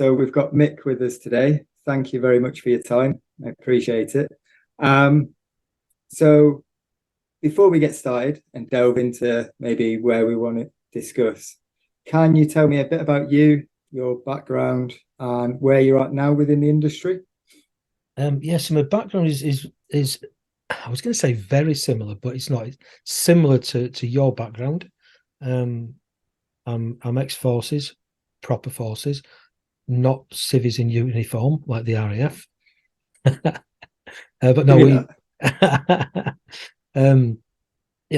So we've got Mick with us today. Thank you very much for your time. I appreciate it. Um, so before we get started and delve into maybe where we want to discuss, can you tell me a bit about you, your background, and where you're at now within the industry? So my background is I was going to say very similar, but it's not. It's similar to your background. Um, I'm ex-forces, proper forces, not civvies in uniform like the RAF. But no, Give me we. that. um,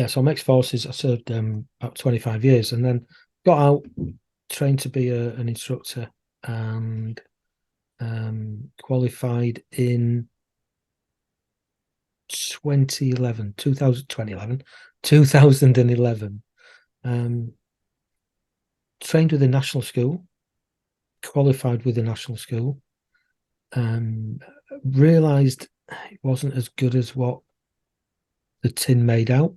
so I'm ex-forces. I served about 25 years, and then got out, trained to be an instructor, and qualified in 2011, 2011. Trained with the national school, qualified with the national school, um, realised it wasn't as good as what the tin made out,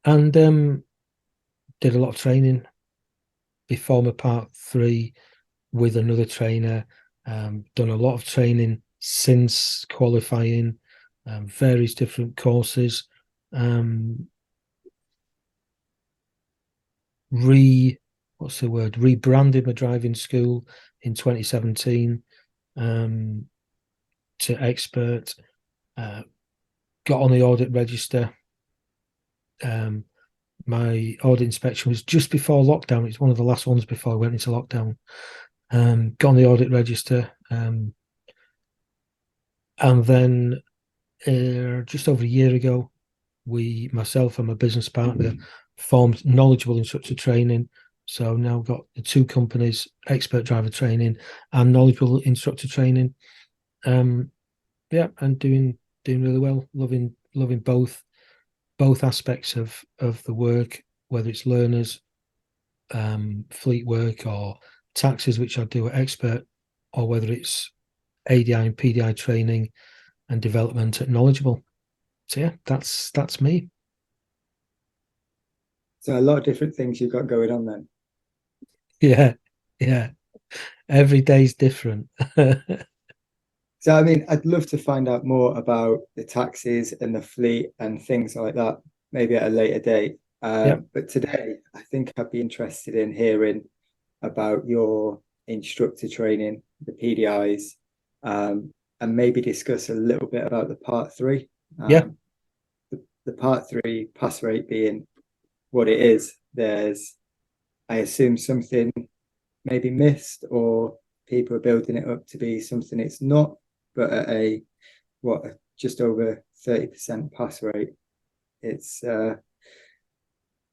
and did a lot of training before my part three with another trainer. Done a lot of training since qualifying, various different courses. Um, re what's the word rebranded my driving school in 2017 um, to expert. Got on the audit register. um, my audit inspection was just before lockdown. It's one of the last ones before I went into lockdown. Got on the audit register, and then just over a year ago, myself and my business partner, formed Knowledgeable Instructor Training. So now I've got the two companies, Expert Driver Training and Knowledgeable Instructor Training. And doing really well. Loving both aspects of the work, whether it's learners, fleet work, or taxis, which I do at Expert, or whether it's ADI and PDI training and development at Knowledgeable. So yeah, that's me. So a lot of different things you've got going on then. Yeah, yeah. Every day's different. So I mean, I'd love to find out more about the taxis and the fleet and things like that, maybe at a later date. Yep. But today, I think I'd be interested in hearing about your instructor training, the PDIs, and maybe discuss a little bit about the part three. Yeah. The part three pass rate being what it is. There's, I assume, something maybe missed, or people are building it up to be something it's not, but at a what just over 30% pass rate. It's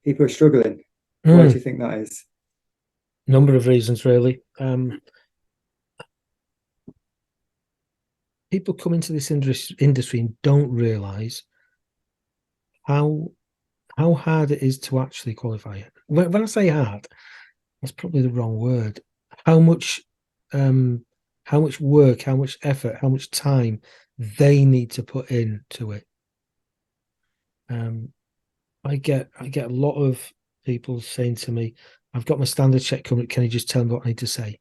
people are struggling. Why do Mm. you think that is? Number of reasons, really. People come into this industry and don't realize how how hard it is to actually qualify it. When I say hard, that's probably the wrong word. How much um how much work, how much effort, how much time they need to put into it. Um I get a lot of people saying to me, I've got my standard check coming, can you just tell me what I need to say?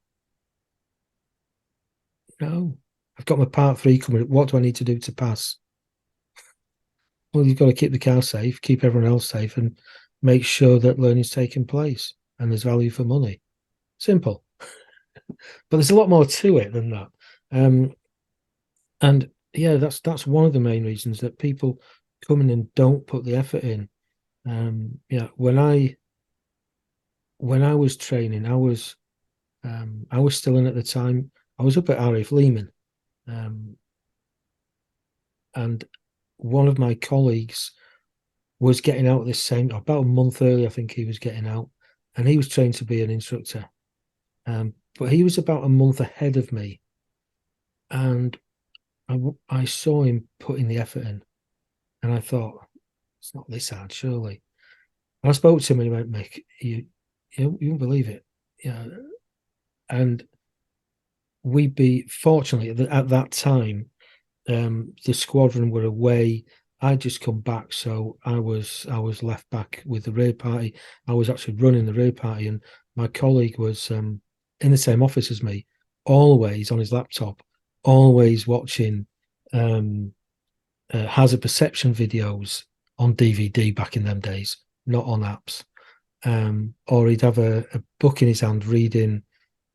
No. I've got my part three coming. What do I need to do to pass? Well, you've got to keep the car safe, keep everyone else safe, and make sure that learning's taking place and there's value for money. Simple. But there's a lot more to it than that. Um, and yeah, that's one of the main reasons that people come in and don't put the effort in. Yeah, when I was training, I was still in at the time. I was up at RAF Lehman, um, and one of my colleagues was getting out this same about a month early. I think he was getting out, and he was trained to be an instructor. But he was about a month ahead of me, and I saw him putting the effort in, and I thought it's not this hard, surely. And I spoke to him and he went, Mick, you won't believe it, yeah. And fortunately at that time, the squadron were away. I'd just come back, so I was left back with the rear party. I was actually running the rear party, and my colleague was in the same office as me, always on his laptop, always watching hazard perception videos on DVD back in them days, not on apps. Or he'd have a book in his hand reading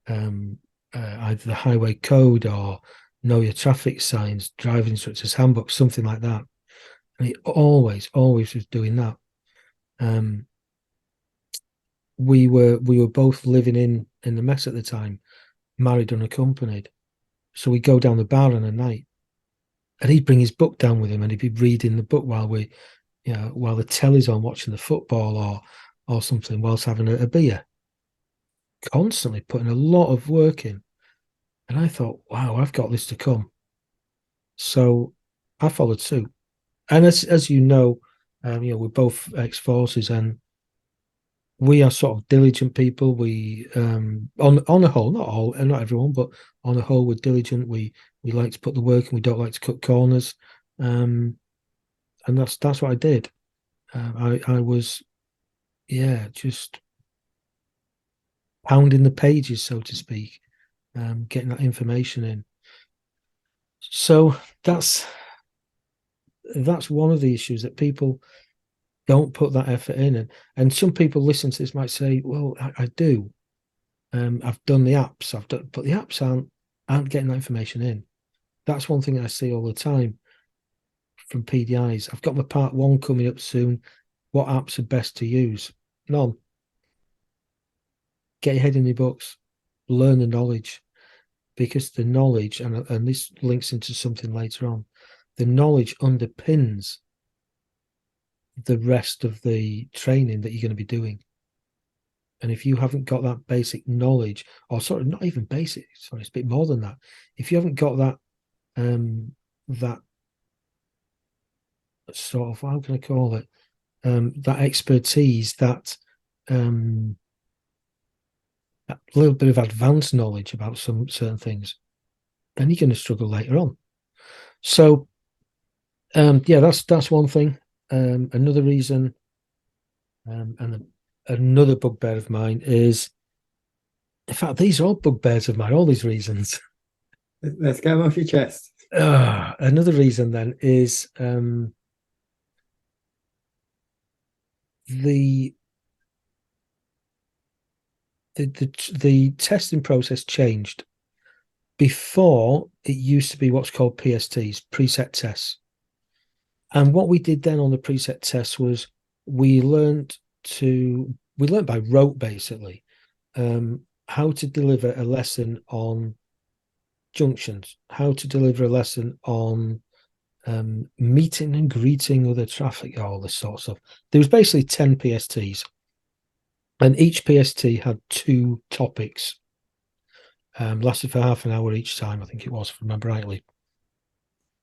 either the highway code or know your traffic signs, driving instructor's handbook, something like that. And he always was doing that. We were both living in the mess at the time, married, unaccompanied. So we'd go down the bar on a night, and he'd bring his book down with him, and he'd be reading the book while while the telly's on, watching the football or something, whilst having a beer. Constantly putting a lot of work in, and I thought, wow, I've got this to come. So I followed suit, and as you know, we're both ex-forces, and we are sort of diligent people. We on the whole, not all, and not everyone, but on the whole, we're diligent. We like to put the work in. We don't like to cut corners, and that's what I did. I was, just pounding the pages, so to speak, getting that information in. So that's one of the issues, that people don't put that effort in, and some people listen to this might say, well, I do. I've done the apps, but the apps aren't getting that information in. That's one thing I see all the time from PDIs. I've got my part 1 coming up soon. What apps are best to use? None. Get your head in your books, learn the knowledge, because the knowledge, and this links into something later on, the knowledge underpins the rest of the training that you're going to be doing. And if you haven't got that basic knowledge, or sort of not even basic, sorry, it's a bit more than that. If you haven't got that, that sort of, how can I call it? That expertise, that a little bit of advanced knowledge about some certain things, then you're going to struggle later on. So, that's one thing. Another reason, and another bugbear of mine is, in fact, these are all bugbears of mine, all these reasons. Let's get them off your chest. Another reason then is the testing process changed. Before, it used to be what's called PSTs, preset tests. And what we did then on the preset tests was we learned by rote, basically, how to deliver a lesson on junctions, how to deliver a lesson on meeting and greeting other traffic, all this sort of stuff. There was basically 10 PSTs, and each PST had 2 topics. Lasted for half an hour each time, I think it was, if I remember rightly.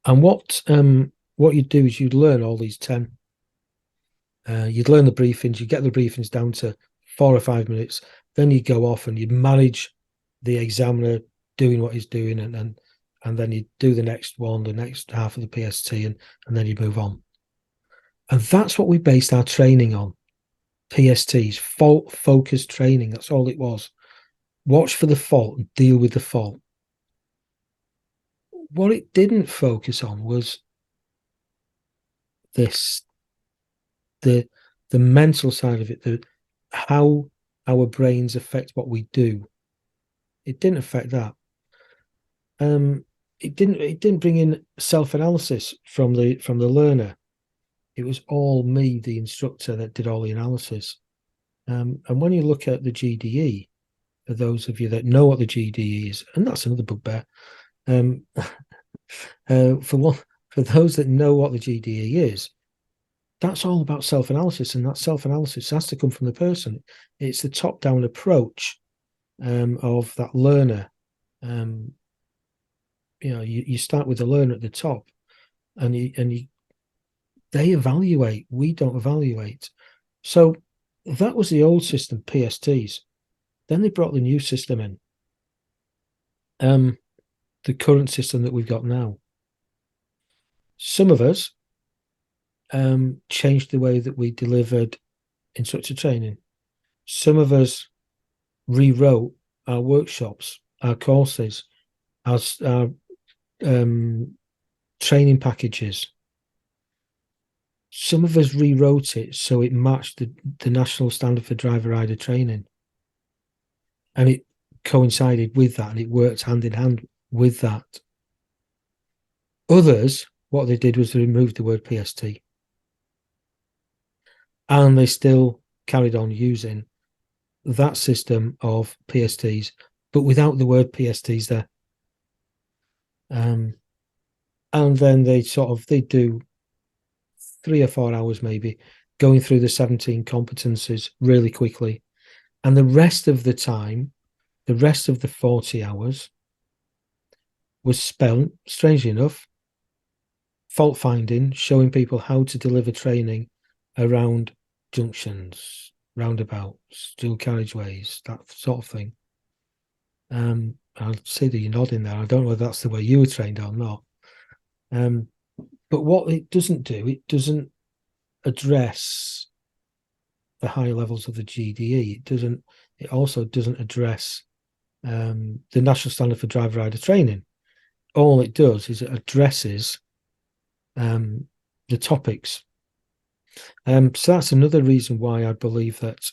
And what you'd do is you'd learn all these 10. You'd learn the briefings, you get the briefings down to 4 or 5 minutes, then you go off and you'd manage the examiner doing what he's doing, and then you do the next one, the next half of the PST, and then you move on. And that's what we based our training on. PSTs, fault focused training. That's all it was. Watch for the fault and deal with the fault. What it didn't focus on was the mental side of it, how our brains affect what we do. It didn't affect that. It didn't bring in self-analysis from the learner. It was all me, the instructor, that did all the analysis. And when you look at the GDE, for those of you that know what the GDE is, and that's another bugbear, for those that know what the GDE is, that's all about self-analysis, and that self-analysis has to come from the person. It's the top-down approach of that learner. You start with the learner at the top, and they evaluate. We don't evaluate. So that was the old system, PSTs. Then they brought the new system in, the current system that we've got now. Some of us changed the way that we delivered instructor training. Some of us rewrote our workshops, our courses, our training packages. Some of us rewrote it so it matched the national standard for driver rider training, and it coincided with that, and it worked hand in hand with that. Others, what they did was they removed the word PST, and they still carried on using that system of PSTs, but without the word PSTs there. And then they do 3 or 4 hours maybe going through the 17 competencies really quickly, and the rest of the time, the rest of the 40 hours was spent, strangely enough, fault finding, showing people how to deliver training around junctions, roundabouts, dual carriageways, that sort of thing. I'll see that you're nodding there. I don't know whether that's the way you were trained or not. But what it doesn't do, it doesn't address the higher levels of the GDE. It also doesn't address the national standard for driver rider training. All it does is it addresses the topics. So that's another reason why I believe that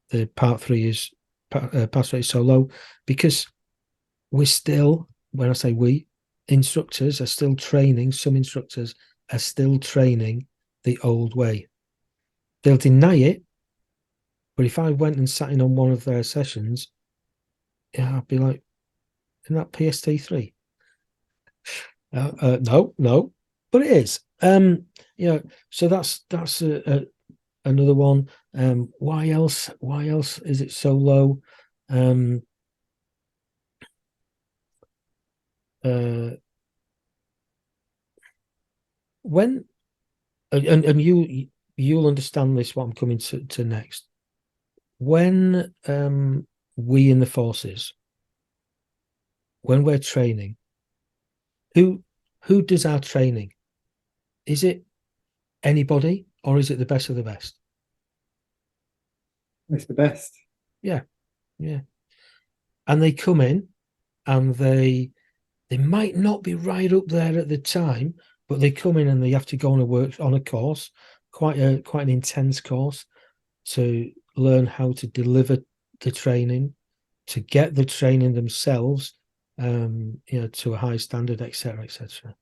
the part 3 is pass rate is so low, because we're still, when I say we, instructors are still training, some instructors are still training the old way. They'll deny it, but if I went and sat in on one of their sessions, yeah, I'd be like, isn't that PST3? No, but it is. So that's another one. Why else is it so low? When and you'll understand this, what I'm coming to next. When we in the forces, when we're training, who does our training? Is it anybody, or is it the best of the best? It's the best. Yeah. And they come in, and they might not be right up there at the time, but they come in and they have to go on a course, quite an intense course, to learn how to deliver the training, to get the training themselves, to a high standard, etc., etc.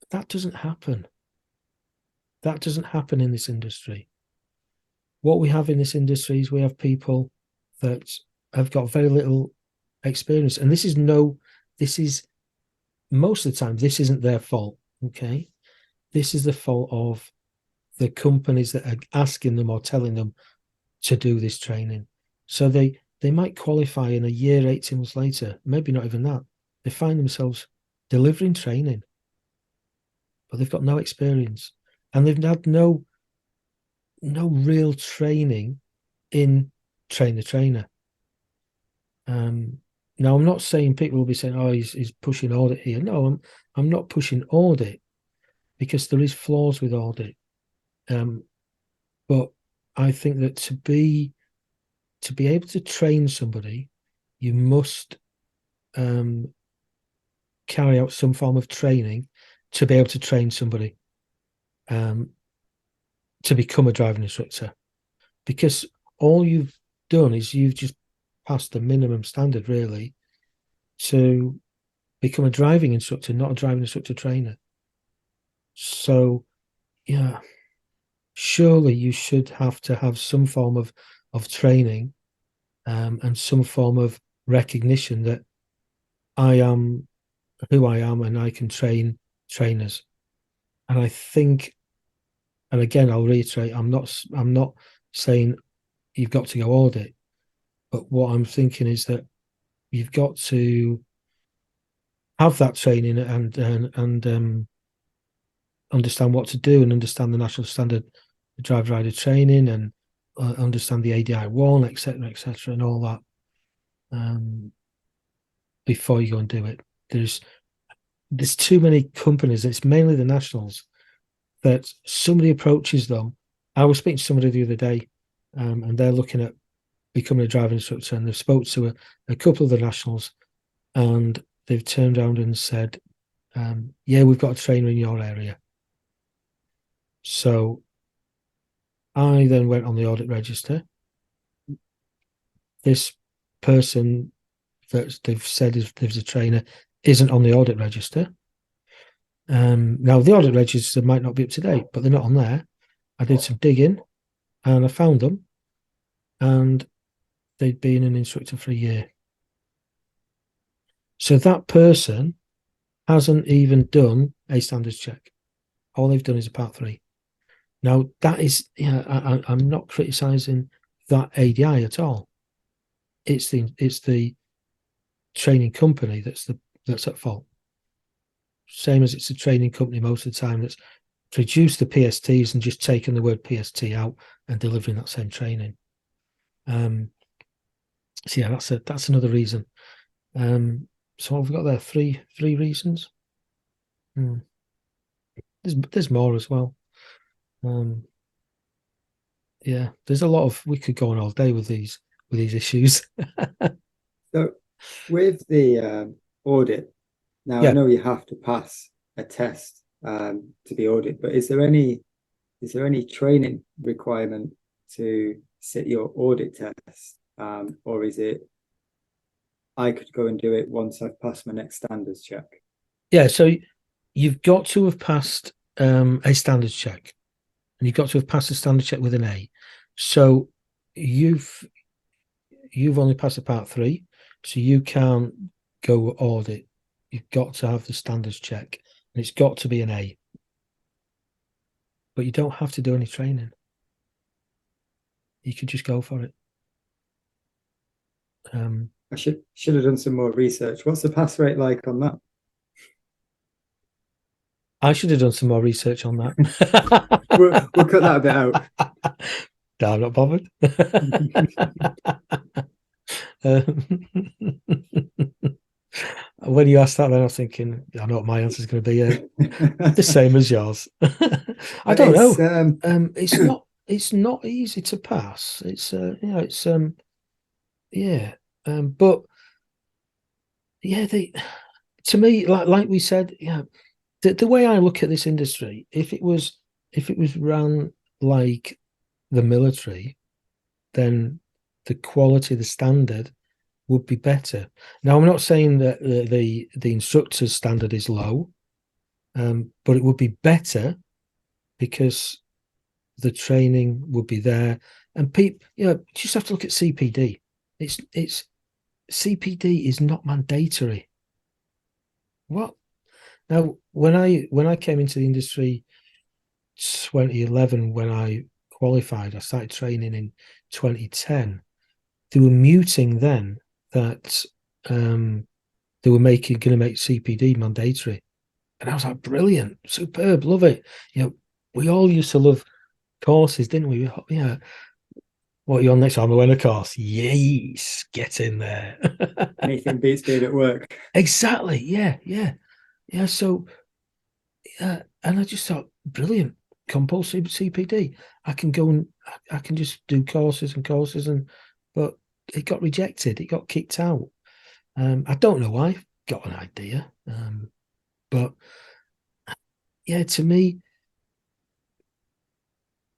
That doesn't happen. That doesn't happen in this industry. What we have in this industry is we have people that have got very little experience, and this is most of the time, this isn't their fault. Okay, this is the fault of the companies that are asking them or telling them to do this training. So they might qualify in a year, 18 months later, maybe not even that. They find themselves delivering training, but they've got no experience, and they've had no real training in train the trainer. Now, I'm not saying people will be saying, "Oh, he's pushing audit here." No, I'm not pushing audit, because there is flaws with audit. But I think that to be able to train somebody, you must carry out some form of training to be able to train somebody to become a driving instructor, because all you've done is you've just passed the minimum standard, really, to become a driving instructor, not a driving instructor trainer. So, yeah, surely you should have to have some form of training and some form of recognition that I am who I am and I can train trainers. And I think, and again, I'll reiterate, I'm not saying you've got to go audit, but what I'm thinking is that you've got to have that training and understand what to do, and understand the national standard driver rider training, and understand the ADI 1, etc., and all that before you go and do it. There's too many companies. It's mainly the nationals that somebody approaches them. I was speaking to somebody the other day, and they're looking at becoming a driving instructor, and they've spoke to a couple of the nationals, and they've turned around and said, yeah, we've got a trainer in your area. So I then went on the audit register. This person that they've said there's a trainer isn't on the audit register. Now, the audit register might not be up to date, but they're not on there. I did some digging and I found them, and they'd been an instructor for a year. So that person hasn't even done a standards check. All they've done is a Part 3. Now, that is, I'm not criticising that ADI at all. It's the training company that's at fault. Same as it's a training company most of the time that's produced the PSTs and just taken the word PST out and delivering that same training. So yeah, that's another reason. So what have we got there? Three reasons. There's more as well. Yeah, there's a lot of, we could go on all day with these issues. So with the audit, now I Yeah. know you have to pass a test to be audited, but is there any training requirement to sit your audit test, or is it I could go and do it once I've passed my next standards check? Yeah, so you've got to have passed a standards check, and you've got to have passed a standards check with an A. So you've only passed a Part 3, so you can't go audit. You've got to have the standards check, and it's got to be an A. But you don't have to do any training. You could just go for it. I should have done some more research. What's the pass rate like on that? I should have done some more research on that. We'll cut that a bit out. No, I'm not bothered. When you asked that, then I was thinking, I know what my answer is going to be. The same as yours. I don't know. It's not easy to pass. It's but yeah, to me, like we said, yeah, the way I look at this industry, if it was run like the military, then the quality, the standard would be better. Now, I'm not saying that the instructor's standard is low, but it would be better because the training would be there, and people, just have to look at CPD. It's CPD is not mandatory. What? Now, when I came into the industry 2011, when I qualified, I started training in 2010. They were muting then that they were going to make CPD mandatory, and I was like, brilliant, superb, love it. We all used to love courses, didn't we? Yeah. What are you on next time? I went a course. Yes, get in there. Anything beats being at work. Exactly. Yeah. So, and I just thought, brilliant, compulsory CPD. I can go and I can just do courses, but it got rejected. It got kicked out. I don't know why. Got an idea. But yeah, to me,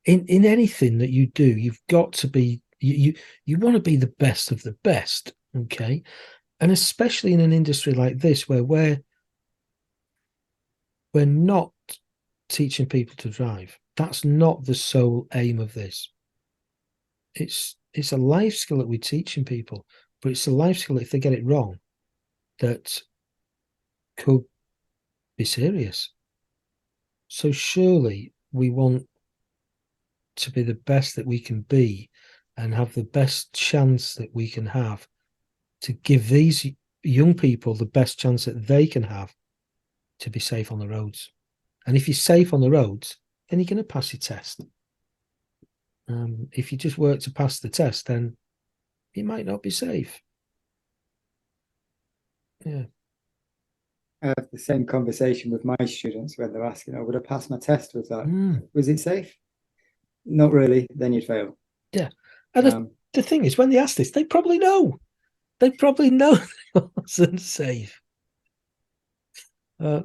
in anything that you do, you've got to be you want to be the best of the best, okay? And especially in an industry like this, where we're not teaching people to drive. That's not the sole aim of this. It's a life skill that we're teaching people, but it's a life skill, if they get it wrong, that could be serious. So surely we want to be the best that we can be and have the best chance that we can have to give these young people the best chance that they can have to be safe on the roads. And if you're safe on the roads, then you're going to pass your test. If you just work to pass the test, then you might not be safe. Yeah. I have the same conversation with my students when they're asking, "Oh, would I pass my test with that? Was it safe?" Not really. Then you'd fail. Yeah. And the thing is, when they ask this, they probably know. They probably know it wasn't safe. Yeah,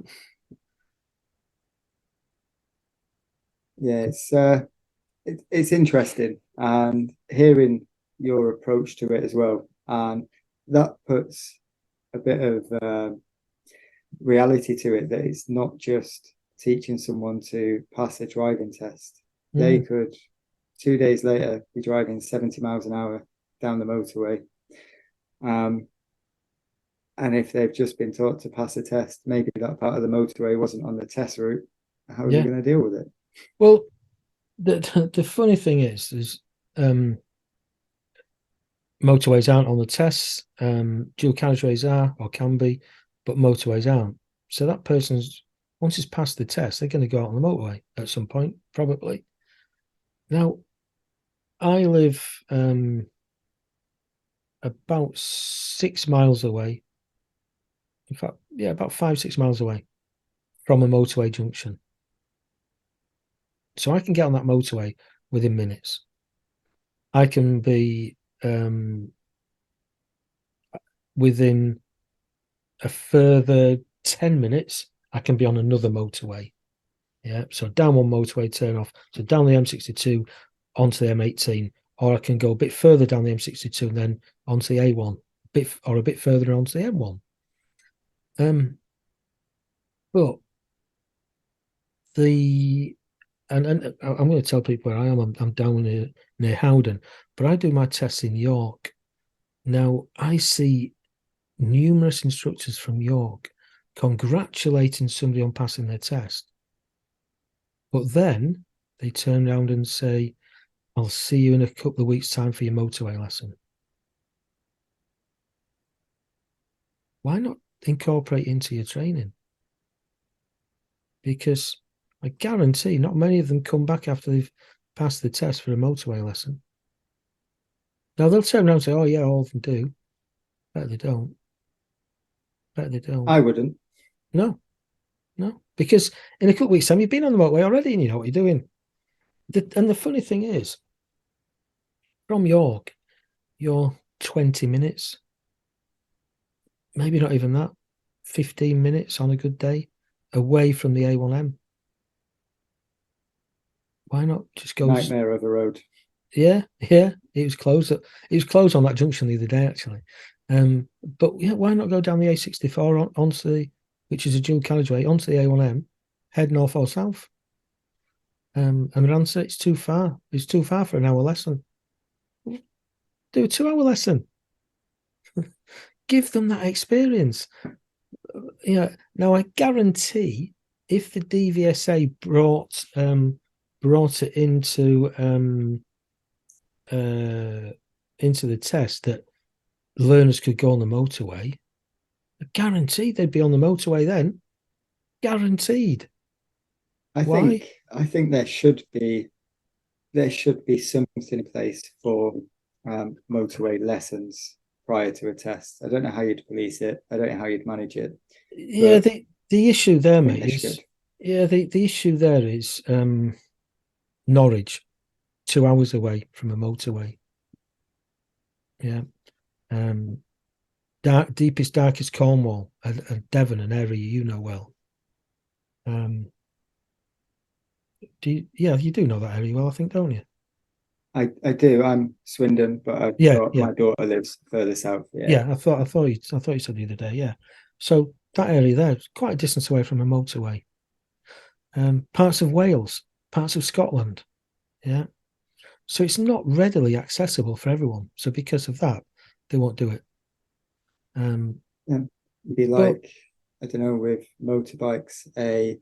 it's interesting, and hearing your approach to it as well, and that puts a bit of reality to it, that it's not just teaching someone to pass a driving test. They could 2 days later be driving 70 miles an hour down the motorway. And if they've just been taught to pass a test, maybe that part of the motorway wasn't on the test route. How are they going to deal with it? Well, the funny thing is motorways aren't on the tests. Dual carriageways are or can be, but motorways aren't. So that person's, once it's passed the test, they're going to go out on the motorway at some point, probably. Now, I live about 6 miles away. In fact, yeah, about 5-6 miles away from a motorway junction. So I can get on that motorway within minutes. I can be within a further 10 minutes, I can be on another motorway. Yeah. So down one motorway, turn off. So down the M62 onto the M18, or I can go a bit further down the M62 and then onto the A1, or a bit further onto the M1. But and I'm going to tell people where I am. I'm down near Howden, but I do my tests in York. Now I see numerous instructors from York congratulating somebody on passing their test, but then they turn around and say, "I'll see you in a couple of weeks' time for your motorway lesson." Why not incorporate into your training? Because I guarantee not many of them come back after they've passed the test for a motorway lesson. Now they'll turn around and say, "Oh yeah, all of them do." Bet they don't. Bet they don't. I wouldn't. No, because in a couple of weeks' time, you've been on the motorway already and you know what you're doing. And the funny thing is, from York, you're 20 minutes, maybe not even that, 15 minutes on a good day away from the A1M. Why not just go? Nightmare of a road. Yeah. It was closed. It was closed on that junction the other day, actually. But yeah, why not go down the A64 onto the, which is a dual carriageway, onto the A1M, head north or south? And the answer, it's too far. It's too far for an hour lesson. Do a 2-hour lesson. Give them that experience. Yeah. Now I guarantee, if the DVSA brought it into the test that learners could go on the motorway, I guarantee they'd be on the motorway then. Guaranteed. I think there should be something in place for motorway lessons prior to a test. I don't know how you'd police it. I don't know how you'd manage it. Yeah, the issue there, mate, is the issue there is Norwich, 2 hours away from a motorway. Yeah. Deepest, darkest Cornwall, and Devon, an area you know well. You do know that area well, I think, don't you? I do. I'm Swindon, but my daughter lives further south. Yeah, I thought you said the other day. Yeah, so that area there is quite a distance away from a motorway. Parts of Wales, parts of Scotland. Yeah, so it's not readily accessible for everyone. So because of that, they won't do it. It'd be like, I don't know, with motorbikes, a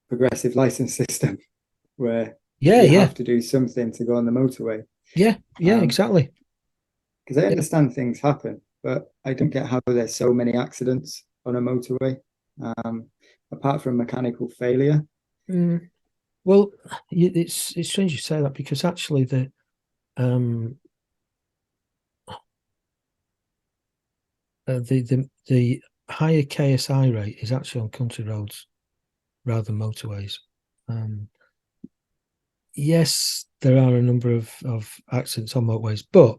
progressive license system where you have to do something to go on the motorway. Yeah, exactly. Because I understand things happen, but I don't get how there's so many accidents on a motorway, apart from mechanical failure. Well, it's strange you say that, because actually the higher KSI rate is actually on country roads rather than motorways. Yes, there are a number of accidents on motorways, but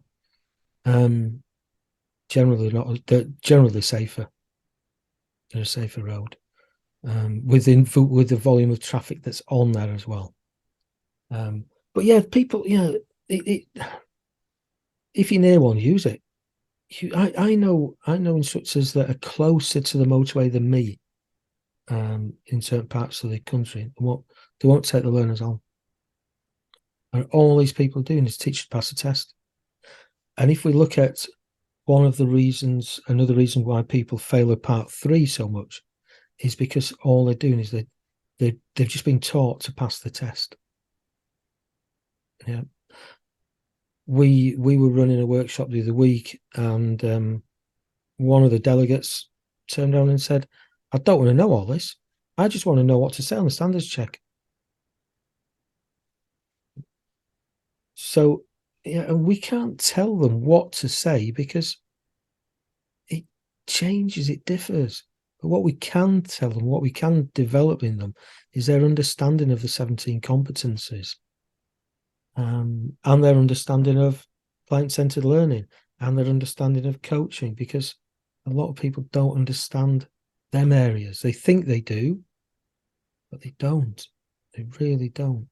Generally not. They're generally safer. They're a safer road. With the volume of traffic that's on there as well. But yeah, people, if you're near one, use it. I know instructors that are closer to the motorway than me, in certain parts of the country. They won't take the learners on. And all these people are doing is teach to pass the test. And if we look at another reason why people fail at part 3 so much is because all they're doing is they've just been taught to pass the test. Yeah. We were running a workshop the other week, and one of the delegates turned around and said, I don't want to know all this. I just want to know what to say on the standards check. So, yeah, and we can't tell them what to say because it changes, it differs. But what we can tell them, what we can develop in them, is their understanding of the 17 competencies, and their understanding of client-centered learning, and their understanding of coaching, because a lot of people don't understand them areas. They think they do, but they don't. They really don't.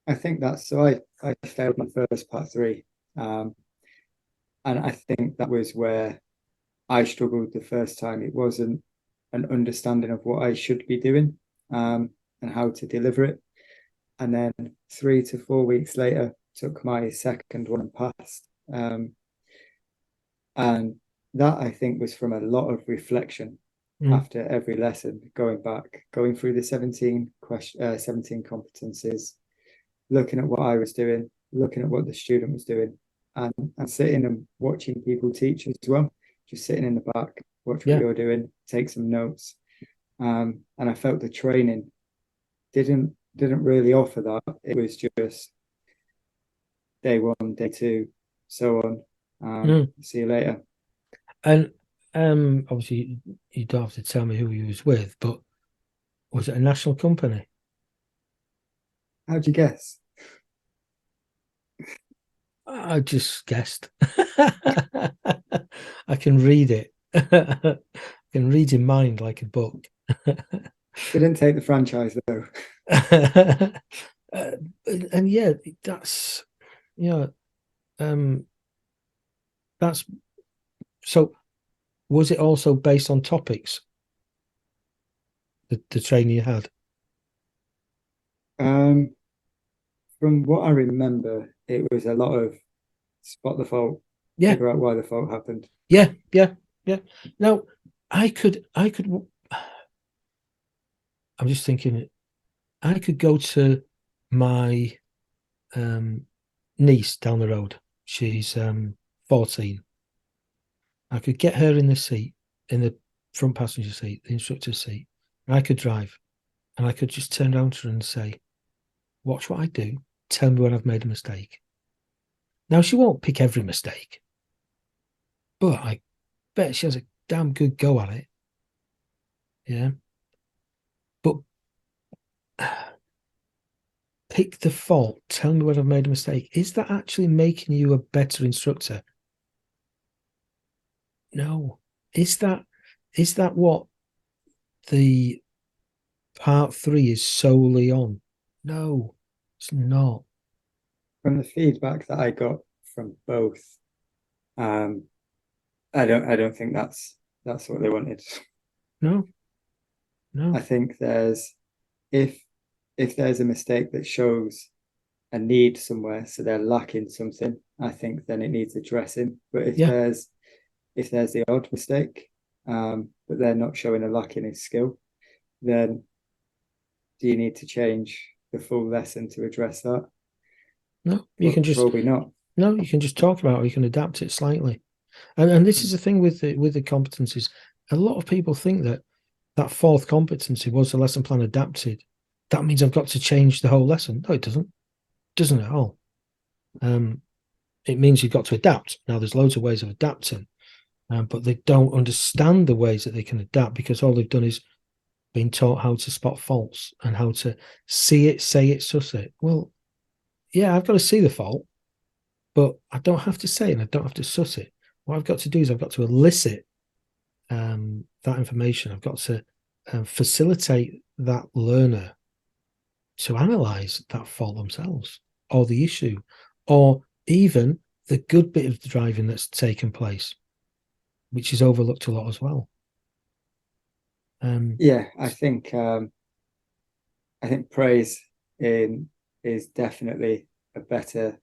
I think that's so. I failed my first part 3, and I think that was where I struggled the first time. It wasn't an understanding of what I should be doing, and how to deliver it. And then 3 to 4 weeks later, took my second one and passed. And that I think was from a lot of reflection after every lesson, going back, going through the 17 competencies, looking at what I was doing, looking at what the student was doing, and sitting and watching people teach as well. Just sitting in the back, watch what you're doing, take some notes. And I felt the training didn't really offer that. It was just day 1, day 2, so on. See you later. And obviously you don't have to tell me who you was with, but was it a national company? How'd you guess? I just guessed. I can read it. I can read your mind like a book. They didn't take the franchise though. And yeah, that's that's so. Was it also based on topics? The training you had? From what I remember, it was a lot of spot the fault, figure out why the fault happened. Yeah. Now, I'm just thinking, I could go to my niece down the road. She's 14. I could get her in the seat, in the front passenger seat, the instructor's seat, and I could drive, and I could just turn around to her and say, watch what I do, tell me when I've made a mistake. Now, she won't pick every mistake, but I bet she has a damn good go at it. Yeah. But pick the fault, tell me when I've made a mistake. Is that actually making you a better instructor? No. Is that what the part 3 is solely on? No, it's not. From the feedback that I got from both, I don't think that's what they wanted. No. I think if there's a mistake that shows a need somewhere, so they're lacking something, I think then it needs addressing. But if there's the odd mistake, but they're not showing a lack in his skill, then do you need to change the full lesson to address that? No, you can just probably not. No, you can just talk about it, or you can adapt it slightly. And this is the thing with the competencies. A lot of people think that 4th competency was the lesson plan adapted. That means I've got to change the whole lesson. No, it doesn't. It doesn't at all. It means you've got to adapt. Now, there's loads of ways of adapting, but they don't understand the ways that they can adapt, because all they've done is been taught how to spot faults and how to see it, say it, suss it. Well, yeah, I've got to see the fault. but I don't have to say it and I don't have to suss it. What I've got to do is I've got to elicit that information. I've got to facilitate that learner to analyze that fault themselves, or the issue, or even the good bit of the driving that's taken place, which is overlooked a lot as well. Yeah, I think praise in is definitely a better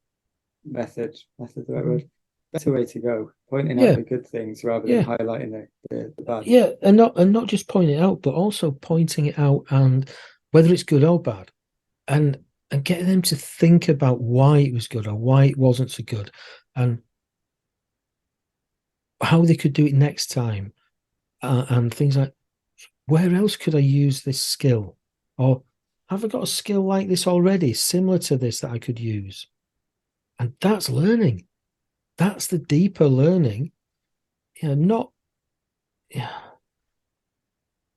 method the right word, better way to go, pointing out Yeah, the good things rather than yeah, highlighting the bad. yeah, and not just pointing it out, but also pointing it out, and whether it's good or bad, and getting them to think about why it was good or why it wasn't so good, and how they could do it next time, and things like, where else could I use this skill, or have I got a skill like this already, similar to this, that I could use? And that's learning. That's the deeper learning. Not yeah.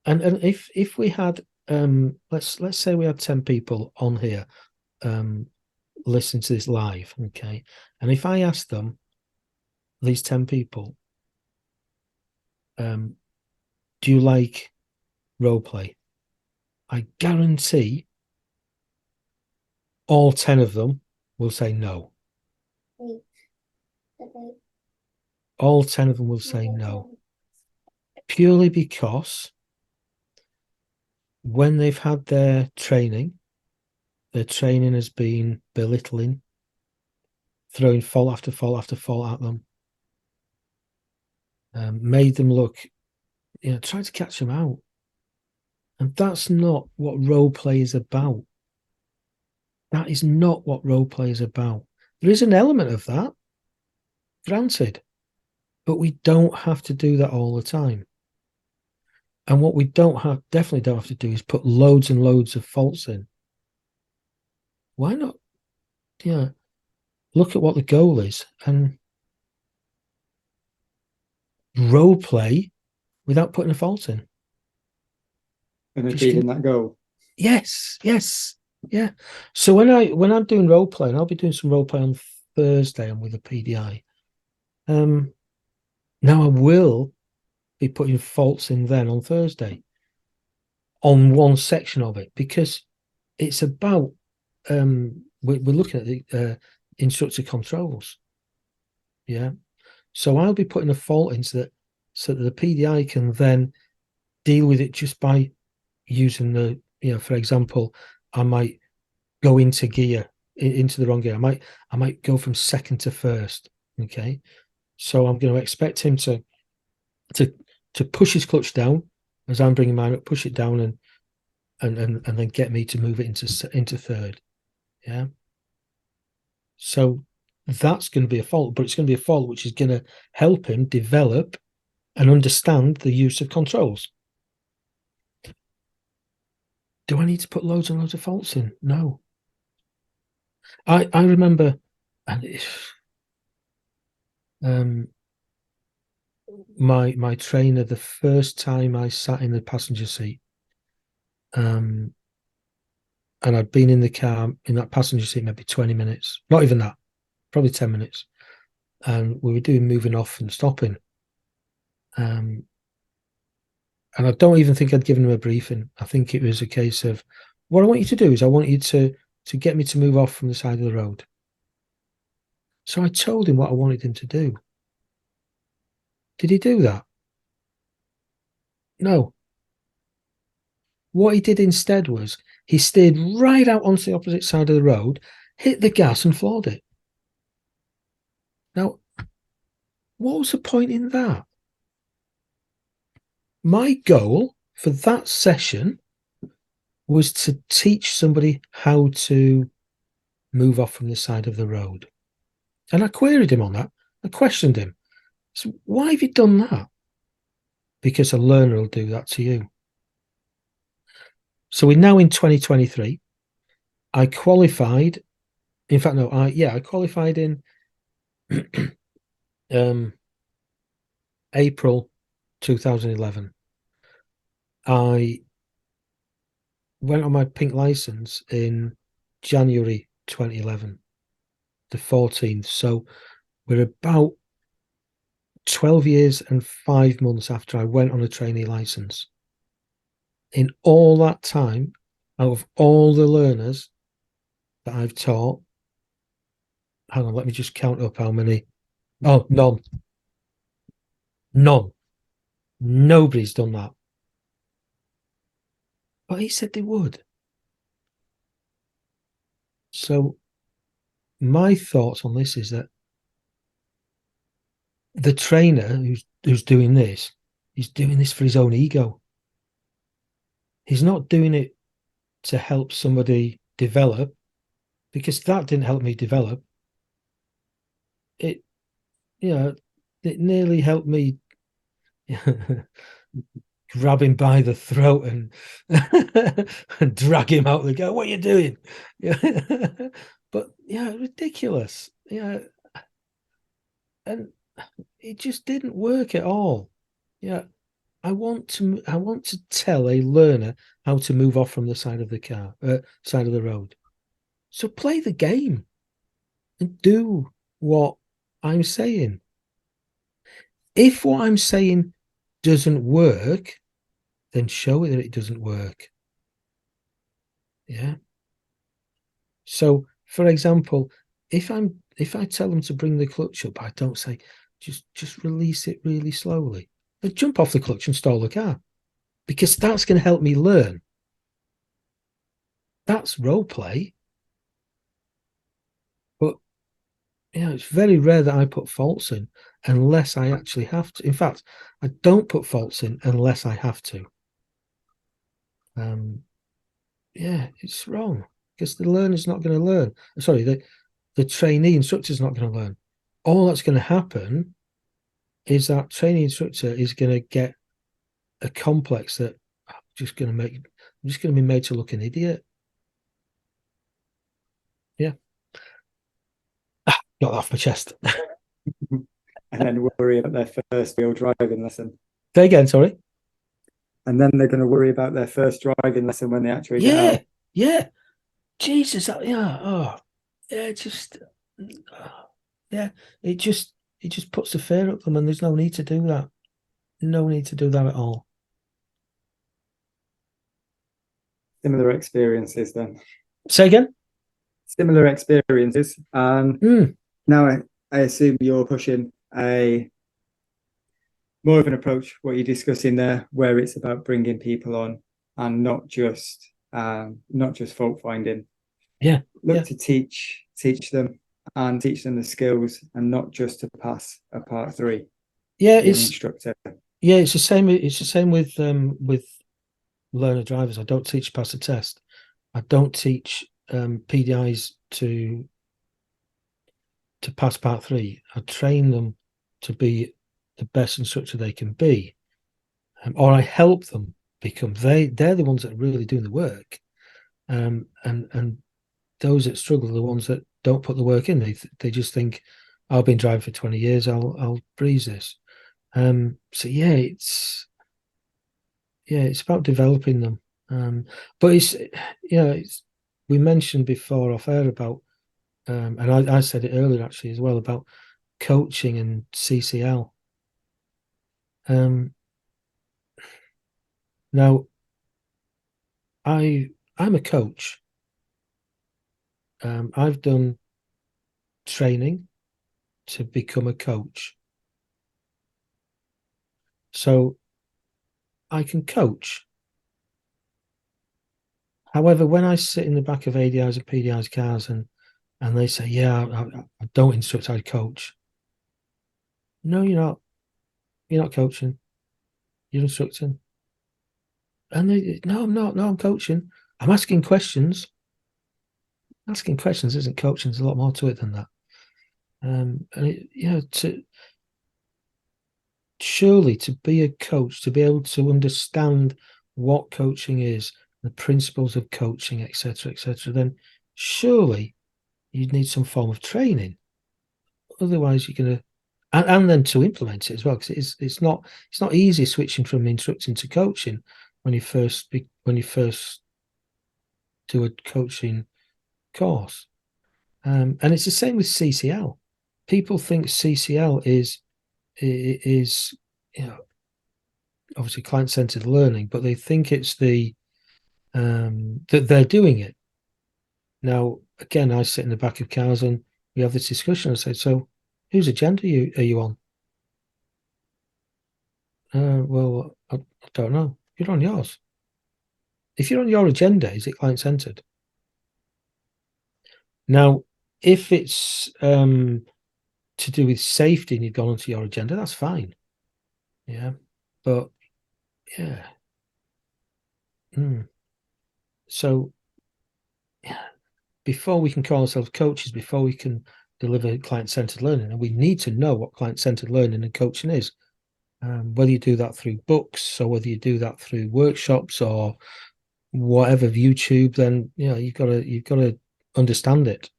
And if we had let's say we had 10 people on here listening to this live, okay, and if I asked them, these 10 people, do you like role play? I guarantee all 10 of them will say no. All 10 of them will say no, purely because when they've had their training has been belittling, throwing fault after fault after fault at them, made them look, trying to catch them out. And that's not what role play is about. That is not what role play is about. There is an element of that, granted, but we don't have to do that all the time. And what we definitely don't have to do is put loads and loads of faults in. Why not? Yeah, look at what the goal is and role play without putting a fault in. And achieving that goal. Yes, yeah. So when I'm doing role play, and I'll be doing some role play on Thursday, I'm with a PDI. Now I will be putting faults in then on Thursday on one section of it, because it's about we're looking at the instructor controls. Yeah. So I'll be putting a fault in so that the PDI can then deal with it just by using for example, I might go into the wrong gear. I might go from second to first. Okay. So I'm going to expect him to push his clutch down as I'm bringing mine up, push it down, and then get me to move it into third. Yeah. So that's going to be a fault, but it's going to be a fault which is going to help him develop and understand the use of controls. Do I need to put loads and loads of faults in? No. I remember, and my trainer, the first time I sat in the passenger seat, and I'd been in the car in that passenger seat maybe 20 minutes, not even that, probably 10 minutes, and we were doing moving off and stopping, and I don't even think I'd given him a briefing. I think it was a case of, what I want you to do is I want you to get me to move off from the side of the road. So I told him what I wanted him to do. Did he do that? No. What he did instead was he steered right out onto the opposite side of the road, hit the gas and floored it. Now, what was the point in that? My goal for that session was to teach somebody how to move off from the side of the road. And I queried him on that. I questioned him. So why have you done that? Because a learner will do that to you. So we're now in 2023. I qualified. In fact, no, I qualified in April 2011. I went on my pink license in January 2011. the 14th. So we're about 12 years and 5 months after I went on a trainee license. In all that time, out of all the learners that I've taught, hang on, let me just count up how many. Oh, none. None. Nobody's done that. But he said they would. So my thoughts on this is that the trainer who's doing this, he's doing this for his own ego. He's not doing it to help somebody develop, because that didn't help me develop. It, it nearly helped me grab him by the throat and, and drag him out the go. What are you doing? But ridiculous. And it just didn't work at all. I want to tell a learner how to move off from the side of the car, side of the road. So play the game and do what I'm saying. If what I'm saying doesn't work, then show it that it doesn't work. Yeah. So, for example, if I tell them to bring the clutch up, I don't say just release it really slowly. They jump off the clutch and stall the car, because that's going to help me learn. That's role play. But it's very rare that I put faults in unless I actually have to. In fact, I don't put faults in unless I have to. It's wrong, because the learner's not going to learn. Sorry, the trainee instructor's not going to learn. All that's going to happen is that trainee instructor is going to get a complex that I'm just going to be made to look an idiot. Yeah. Got that off my chest. And then worry about their first real driving lesson. Say again, sorry. And then they're going to worry about their first driving lesson when they actually get out. Yeah. Jesus, it just puts the fear up them, and there's no need to do that. No need to do that at all. Similar experiences then. Say again? Similar experiences. Now I assume you're pushing more of an approach, what you're discussing there, where it's about bringing people on and not just fault finding. Look to teach them and teach them the skills, and not just to pass a part 3. It's instructor. It's the same. It's the same with learner drivers. I don't teach pass a test. I don't teach PDIs to pass part 3. I train them to be the best instructor they can be, or I help them become. They're the ones that are really doing the work, and those that struggle are the ones that don't put the work in. They just think, I've been driving for 20 years. I'll breeze this. It's about developing them. But we mentioned before off air about, and I said it earlier actually as well, about coaching and CCL. Now, I'm a coach. I've done training to become a coach, so I can coach. However, when I sit in the back of ADIs and PDIs cars and they say, I don't instruct, I coach. No, you're not. You're not coaching. You're instructing. And no, I'm not. No, I'm coaching. I'm asking questions. Asking questions isn't coaching. There's a lot more to it than that. Surely to be a coach, to be able to understand what coaching is, the principles of coaching, etc., then surely you'd need some form of training. Otherwise, you're going to, and then to implement it as well, because it's not easy switching from instructing to coaching when you first do a coaching course. And it's the same with CCL. People think CCL is obviously client-centered learning, but they think it's that they're doing it. Now, again, I sit in the back of cars and we have this discussion. I say, so whose agenda are you on? Well, I don't know. You're on yours. If you're on your agenda, is it client-centered? Now, if it's to do with safety and you've gone onto your agenda, that's fine. Yeah. But yeah. So before we can call ourselves coaches, before we can deliver client-centered learning, and we need to know what client-centered learning and coaching is. Whether you do that through books or whether you do that through workshops or whatever, YouTube, then you've got to understand it.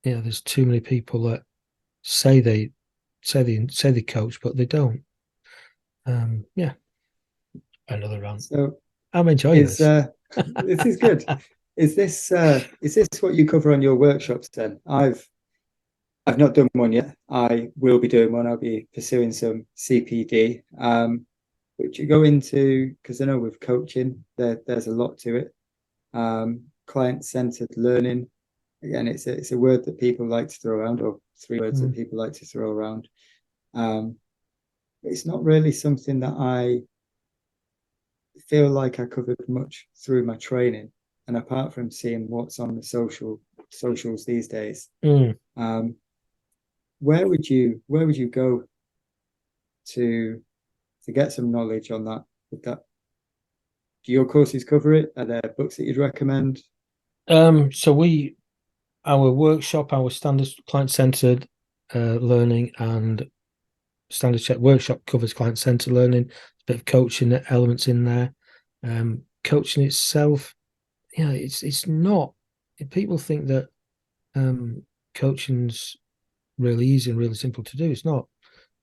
There's too many people that say they coach, but they don't. Another rant. So I'm enjoying this. This is good. Is this what you cover on your workshops then? I've not done one yet. I will be doing one. I'll be pursuing some CPD. But you go into, because I know with coaching, there's a lot to it. Client-centered learning. Again, it's a word that people like to throw around, or three words that people like to throw around. It's not really something that I feel like I covered much through my training. And apart from seeing what's on the socials these days, where would you go to get some knowledge on that? With that, do your courses cover it? Are there books that you'd recommend? So our workshop, our standard client-centered learning and standard check workshop covers client-centered learning. A bit of coaching elements in there. Coaching itself, it's not. People think that coaching's really easy and really simple to do. It's not.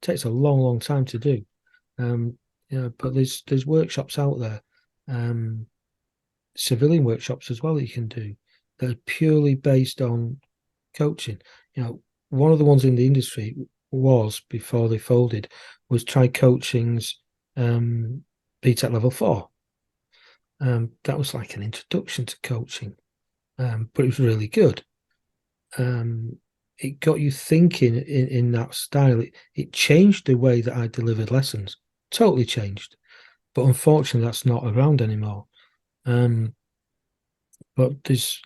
It takes a long time to do. But there's workshops out there, civilian workshops as well that you can do that are purely based on coaching. One of the ones in the industry was, before they folded, was Try Coaching's BTEC level 4. That was like an introduction to coaching, but it was really good. It got you thinking in that style. It changed the way that I delivered lessons. Totally changed. But unfortunately, that's not around anymore. But there's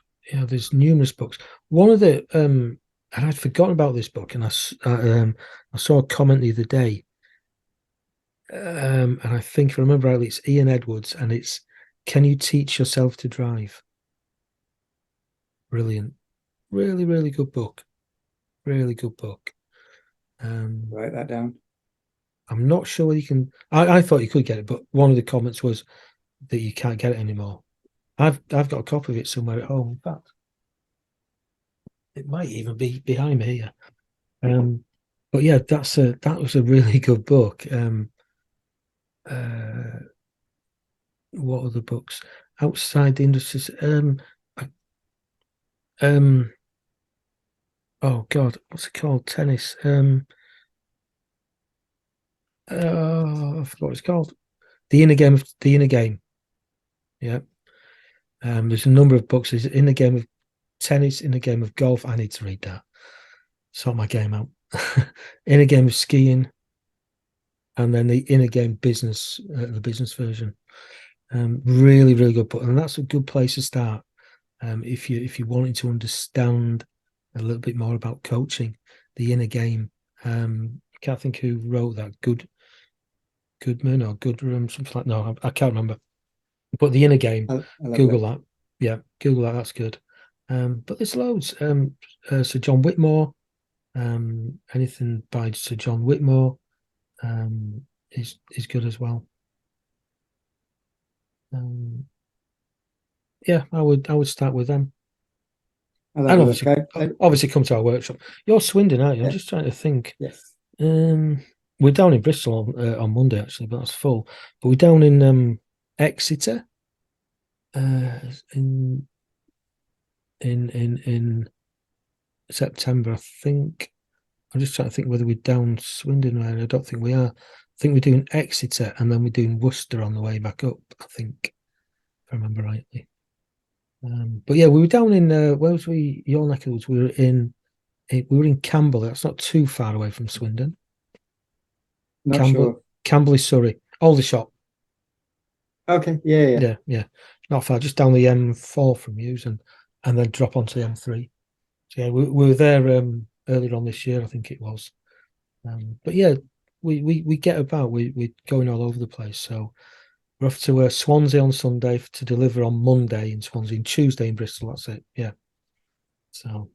numerous books. One of the and I'd forgotten about this book, and I saw a comment the other day, and I think, if I remember rightly, it's Ian Edwards, and it's Can You Teach Yourself to Drive? Brilliant. Really, really good book. Really good book. Write that down. I'm not sure whether you can. I thought you could get it, but one of the comments was that you can't get it anymore. I've got a copy of it somewhere at home. In fact, it might even be behind me here. But yeah, that was a really good book. What other books outside the industry? Oh God, what's it called? Tennis. I forgot what it's called. The Inner Game. Yeah. There's a number of books. There's In the Game of Tennis, In the Game of Golf. I need to read that. Sort my game out. In a Game of Skiing, and then the Inner Game Business, the business version. Really, really good book, and that's a good place to start. If you're wanting to understand a little bit more about coaching, the Inner Game. I can't think who wrote that. Goodman or Goodrum, something like. No, I can't remember. But the Inner Game. Google that. Yeah, Google that. That's good. But there's loads. Sir John Whitmore. Anything by Sir John Whitmore is good as well. Yeah, I would start with them. And obviously come to our workshop. You're Swindon, aren't you? I'm just trying to think. Yes. We're down in Bristol on Monday actually, but that's full. But we're down in Exeter. in September. I think I'm just trying to think whether we're down Swindon Lane. I don't think we are. I think we're doing Exeter and then we're doing Worcester on the way back up, I think, if I remember rightly. But yeah, we were down in where was we? Your neck of the woods. We were in Campbell. That's not too far away from Swindon. Not Campbell, sure. Campbell is Surrey. Aldershot. Okay, yeah. Yeah. Not far, just down the M4 from you, and then drop onto the M3. So yeah, we were there earlier on this year, I think it was. But yeah, we get about. We're going all over the place. So we're off to Swansea on Sunday to deliver on Monday in Swansea, and Tuesday in Bristol. That's it. Yeah. So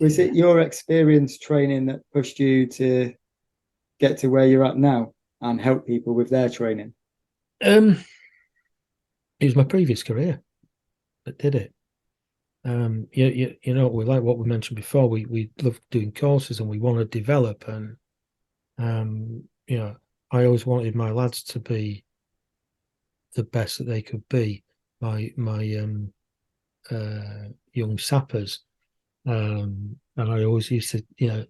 Was yeah. it your experience training that pushed you to get to where you're at now and help people with their training? It was my previous career that did it. You know, we like what we mentioned before. We love doing courses and we want to develop, and you know, I always wanted my lads to be the best that they could be. My young sappers, and I always used to, you know,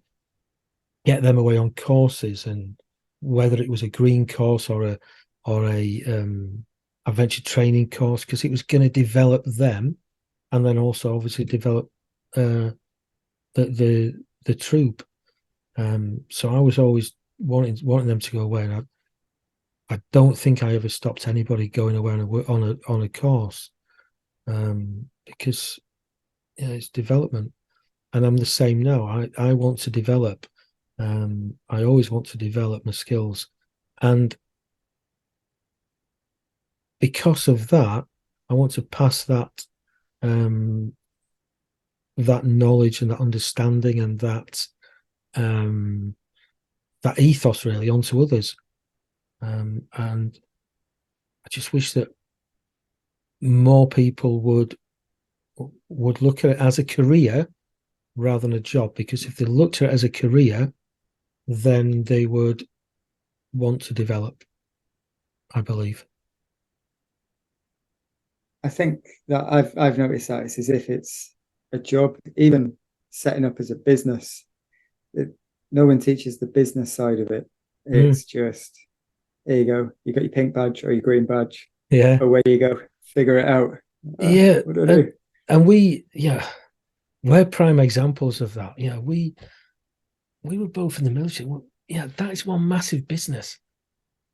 get them away on courses, and whether it was a green course or a adventure training course, because it was going to develop them, and then also obviously develop the troop. So I was always wanting them to go away, and I don't think I ever stopped anybody going away on a course, because yeah, it's development, and I'm the same now. I want to develop. I always want to develop my skills, and because of that, I want to pass that knowledge and that understanding and that ethos really onto others. And I just wish that more people would look at it as a career rather than a job, because if they looked at it as a career, then they would want to develop, I believe. I think that I've noticed that it's as if it's a job, even setting up as a business. No one teaches the business side of it. It's just, here you go. You got your pink badge or your green badge. Yeah. Away you go. Figure it out. Yeah. What do I do? And we're prime examples of that. Yeah, we were both in the military. Well, yeah, that is one massive business.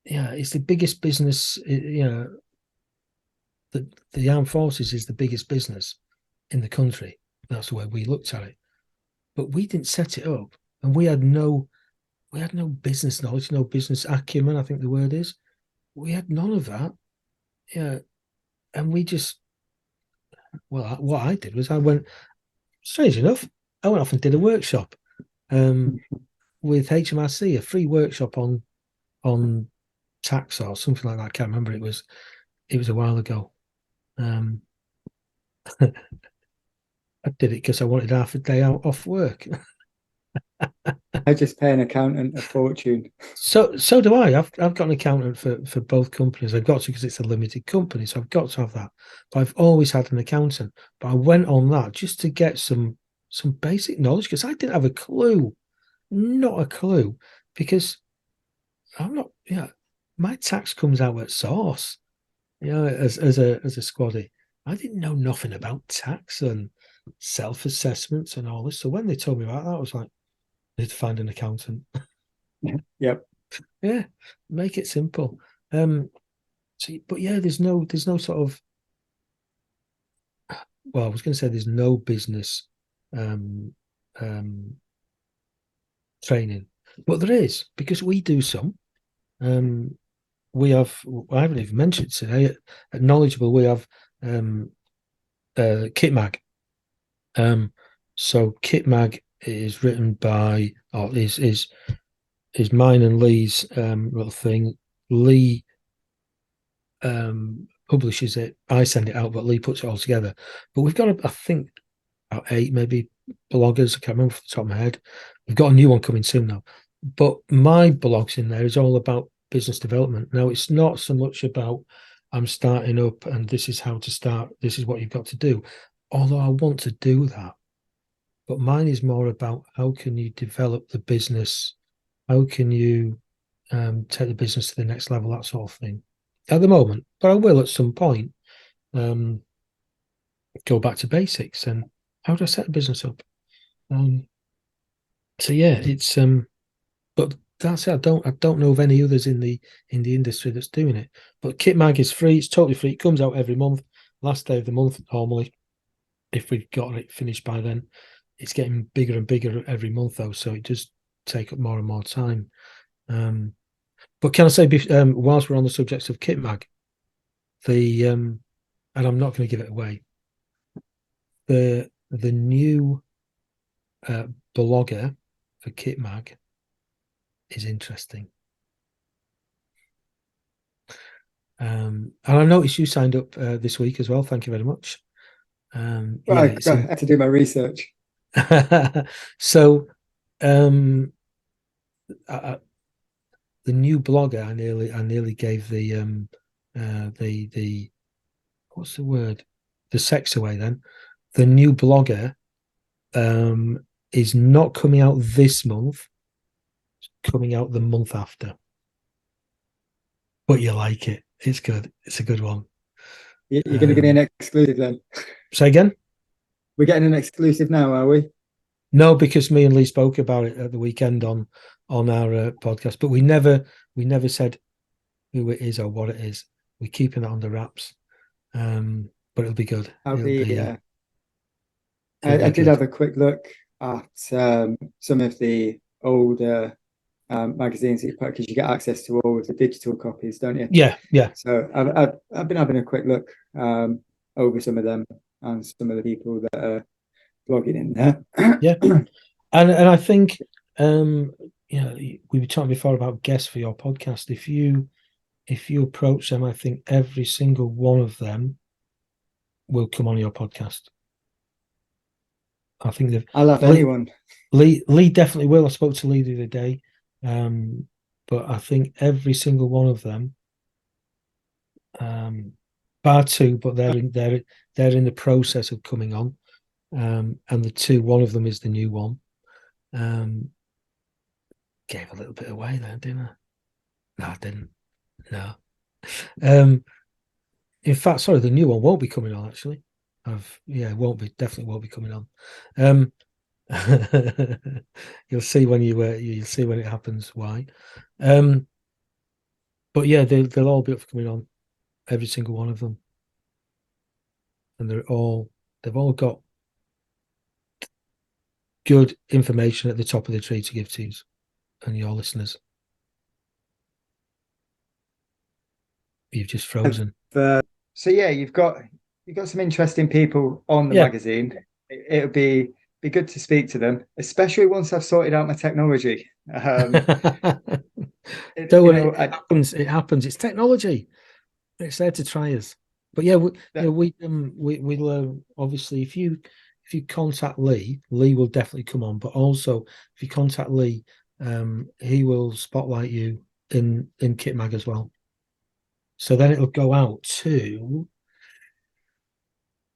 Yeah, it's the biggest business. You know, the armed forces is the biggest business in the country. That's the way we looked at it. But we didn't set it up, and we had no business knowledge, no business acumen, I think the word is. We had none of that. Yeah, and we just, well, what I did was I went, strange enough, I went off and did a workshop with HMRC, a free workshop on tax or something like that. I can't remember. It was a while ago. I did it because I wanted half a day out off work. I just pay an accountant a fortune. So do I. I've got an accountant for both companies. I've got to, because it's a limited company, so I've got to have that. But I've always had an accountant. But I went on that just to get some basic knowledge, because I didn't have a clue, not a clue, because I'm not. Yeah, my tax comes out at source. You know, as a squaddy, I didn't know nothing about tax and self assessments and all this. So when they told me about that, I was like, I need to find an accountant. Yep. Yeah, make it simple. So, but yeah, there's no sort of, well, I was going to say there's no business um, training, but there is, because we do some. We have, I haven't even mentioned today, at Knowledgeable, we have Kit Mag. So Kit Mag is written by, or is mine and Lee's little thing. Lee publishes it. I send it out, but Lee puts it all together. But we've got, I think, about 8 maybe bloggers. I can't remember off the top of my head. We've got a new one coming soon now. But my blogs in there is all about business development. Now, it's not so much about I'm starting up and this is how to start. This is what you've got to do. although I want to do that, but mine is more about how can you develop the business, how can you take the business to the next level, that sort of thing. At the moment, but I will at some point go back to basics and how do I set a business up? So yeah, it's but that's it. I don't know of any others in the industry that's doing it. But Kit Mag is free. It's totally free. It comes out every month, last day of the month normally. If we've got it finished by then, it's getting bigger and bigger every month though, so it does take up more and more time. But can I say, whilst we're on the subject of Kit Mag, and I'm not going to give it away, the new blogger for Kit Mag is interesting. And I noticed you signed up this week as well. Thank you very much. Well, Yeah, I had to do my research. So the new blogger, I nearly gave the what's the word? The sex away then. The new blogger is not coming out this month, it's coming out the month after. But you like it. It's good. It's a good one. You're going to give me an exclusive then? Say again? We're getting an exclusive now, are we? No, because me and Lee spoke about it at the weekend on our podcast, but we never said who it is or what it is. We're keeping it under wraps, but it'll be good. I did good. have a quick look at some of the older magazines because you get access to all of the digital copies, don't you? Yeah. So I've been having a quick look over some of them and some of the people that are blogging in there. Yeah, and I think we were talking before about guests for your podcast. If you approach them, I think every single one of them will come on your podcast. I think I'll have anyone. Lee definitely will. I spoke to Lee the other day, but I think every single one of them, bar two, but they're in the process of coming on, and the two, one of them is the new one. Gave a little bit away there, didn't I? No, I didn't. No. In fact, sorry, the new one won't be coming on actually. It won't be, definitely won't be coming on. You'll see when you'll see when it happens why. But yeah, they'll all be up for coming on, every single one of them. And they've all got good information at the top of the tree to give to you and your listeners. You've just frozen. So yeah, you've got some interesting people on the magazine. It'll be good to speak to them, especially once I've sorted out my technology. Don't worry, it happens. It happens. It's technology. It's there to try us. But yeah, we'll obviously if you contact Lee will definitely come on. But also if you contact Lee, he will spotlight you in Kit Mag as well. So then it'll go out to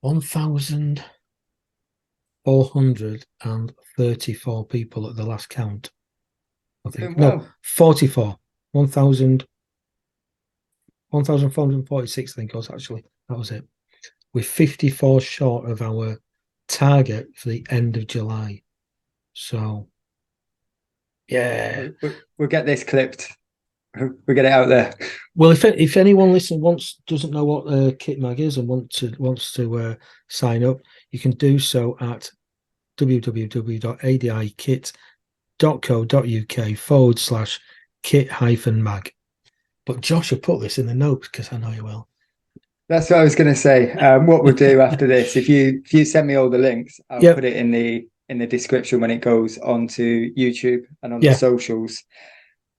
1,434 people at the last count. I think no, 44. 1,446. I think it was actually. That was it. We're 54 short of our target for the end of July. So yeah, we'll get this clipped. We'll get it out there. Well, if anyone listening doesn't know what Kit Mag is and wants to sign up, you can do so at www.adikit.co.uk/kit-mag. But Josh will put this in the notes because I know you will. That's what I was going to say. What we'll do after this, if you send me all the links, I'll put it in the description when it goes onto YouTube and on the socials.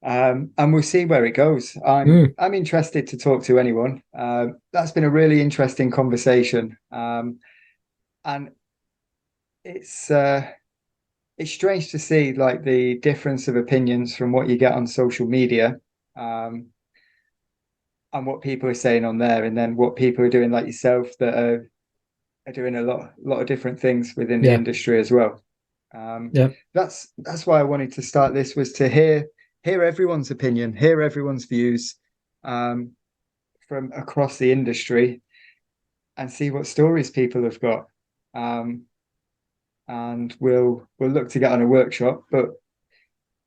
And we'll see where it goes. I'm interested to talk to anyone. That's been a really interesting conversation, and it's strange to see like the difference of opinions from what you get on social media, and what people are saying on there, and then what people are doing like yourself that are are doing a lot of different things within the Yeah, industry as well. yeah, That's why I wanted to start this, was to hear everyone's opinion, hear everyone's views, um, from across the industry, and see what stories people have got. Um, and we'll look to get on a workshop, but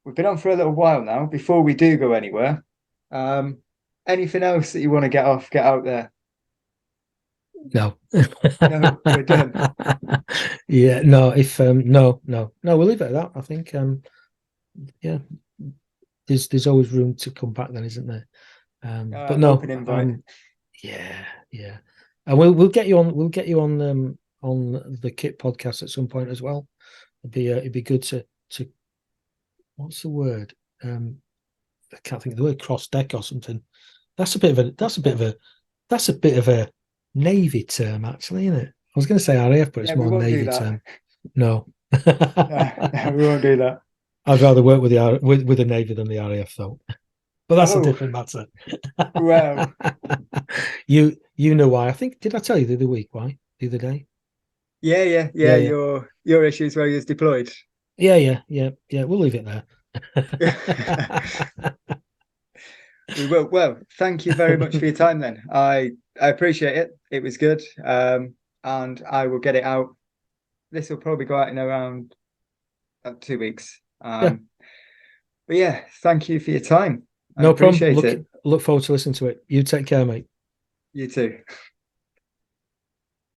we've been on for a little while now. Before we do go anywhere, um, anything else that you want to get out there? no. No, we're done. Yeah, no, if no, we'll leave it at that. I think yeah, there's always room to come back then, isn't there? But no, Open invite. yeah, yeah. And we'll get you on the Kit podcast at some point as well. It'd be good to what's the word? I can't think of the word, cross deck or something. That's a bit of a Navy term, actually, isn't it? I was going to say RAF, but it's Yeah, we more won't do Navy that. term. No. No, no, we won't do that. I'd rather work with the Navy than the RAF, though. But that's a Oh, different matter. well, You know why? I think, did I tell you the other week why? The other day? yeah. Yeah, yeah. Your issues where you're deployed. Yeah. We'll leave it there. We will. Well, thank you very much for your time then. I appreciate it. It was good. And I will get it out. This will probably go out in around 2 weeks. Yeah, But yeah, thank you for your time. I no problem. appreciate it. Look forward to listening to it. You take care, mate. You too.